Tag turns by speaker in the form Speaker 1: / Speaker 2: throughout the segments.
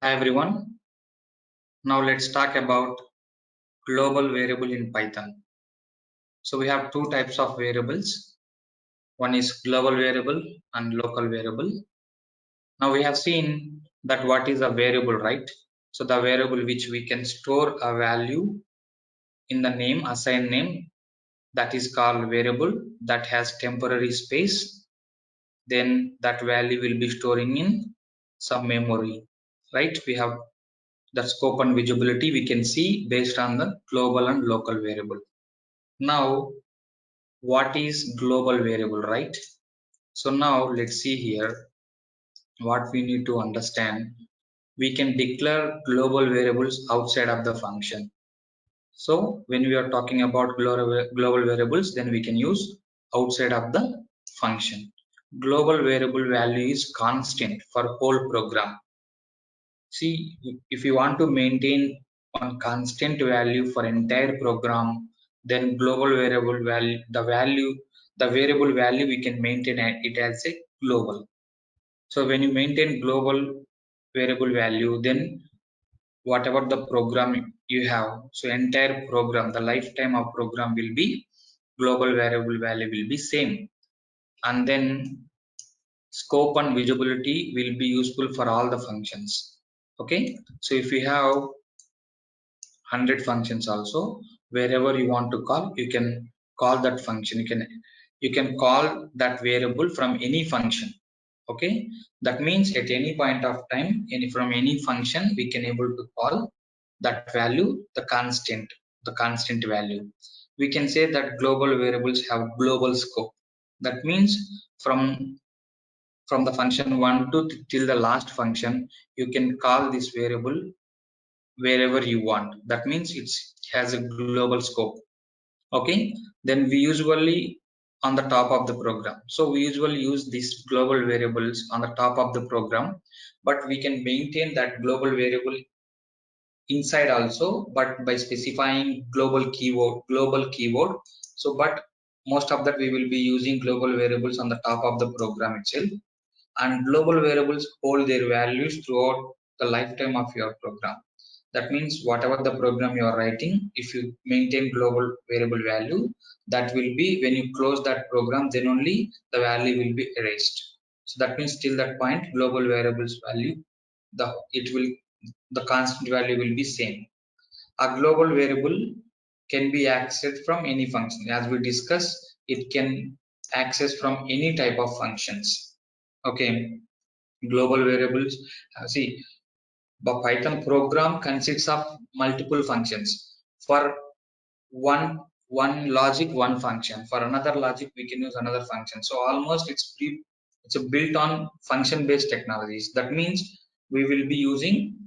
Speaker 1: Hi everyone. Now let's talk about global variable in Python. So we have two types of variables. One is global variable and local variable. Now we have seen that what is a variable, right? So the variable which we can store a value in the name, assign name, that is called variable that has temporary space. Then that value will be storing in some memory, right? We have the scope and visibility we can see based on the global and local variable. Now, what is global variable, right? So now let's see here what we need to understand. We can declare global variables outside of the function. So when we are talking about global variables, then we can use outside of the function. Global variable value is constant for whole program. See, if you want to maintain one constant value for entire program, then global variable value, the variable value we can maintain it as a global. So when you maintain global variable value, then whatever the program you have, so entire program, the lifetime of program will be global variable value will be same. And then scope and visibility will be useful for all the functions. Okay, so if you have 100 functions also, wherever you want to call, you can call that function. You can call that variable from any function. Okay, that means at any point of time, from any function we can able to call that value the constant value. We can say that global variables have global scope. That means from the function 1 to till the last function, you can call this variable wherever you want. That means it has a global scope. Okay, then we usually on the top of the program, so we usually use these global variables on the top of the program, but we can maintain that global variable inside also, but by specifying global keyword. So but most of that we will be using global variables on the top of the program itself, and global variables hold their values throughout the lifetime of your program. That means whatever the program you are writing, if you maintain global variable value, that will be when you close that program, then only the value will be erased. So that means till that point global variables value, the constant value will be same. A global variable can be accessed from any function. As we discussed, it can access from any type of functions. Okay, global variables, see, the Python program consists of multiple functions. For one one logic, one function. For another logic, we can use another function. So almost it's a built on function based technologies. That means we will be using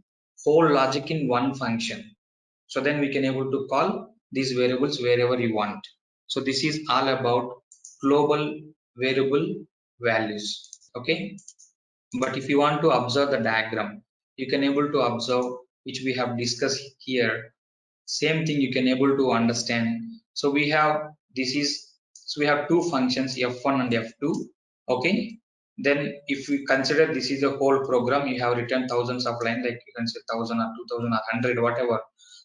Speaker 1: whole logic in one function. So then we can able to call these variables wherever you want. So this is all about global variable values. Okay, but if you want to observe the diagram, you can able to observe which we have discussed here. Same thing you can able to understand. So we have, this is, so we have two functions f1 and f2. Okay, then if we consider this is a whole program, you have written thousands of lines, like you can say 1000 or 2000 or 100 whatever,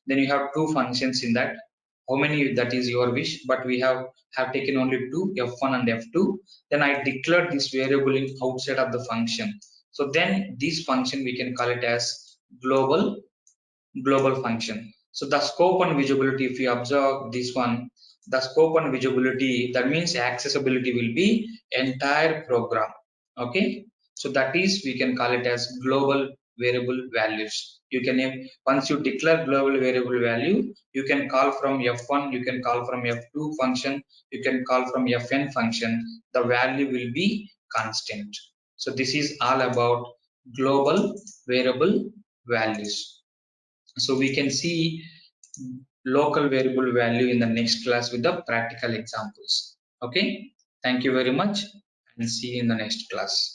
Speaker 1: then you have two functions in that. How many, that is your wish, but we have taken only two, f1 and f2. Then I declared this variable in outside of the function. So then this function we can call it as global function. So the scope and visibility, if you observe this one, the scope and visibility, that means accessibility will be entire program. Okay, so that is, we can call it as global variable values. You can name, once you declare global variable value, you can call from f1, you can call from f2 function, you can call from fn function, the value will be constant. So this is all about global variable values. So we can see local variable value in the next class with the practical examples. Okay, thank you very much and see you in the next class.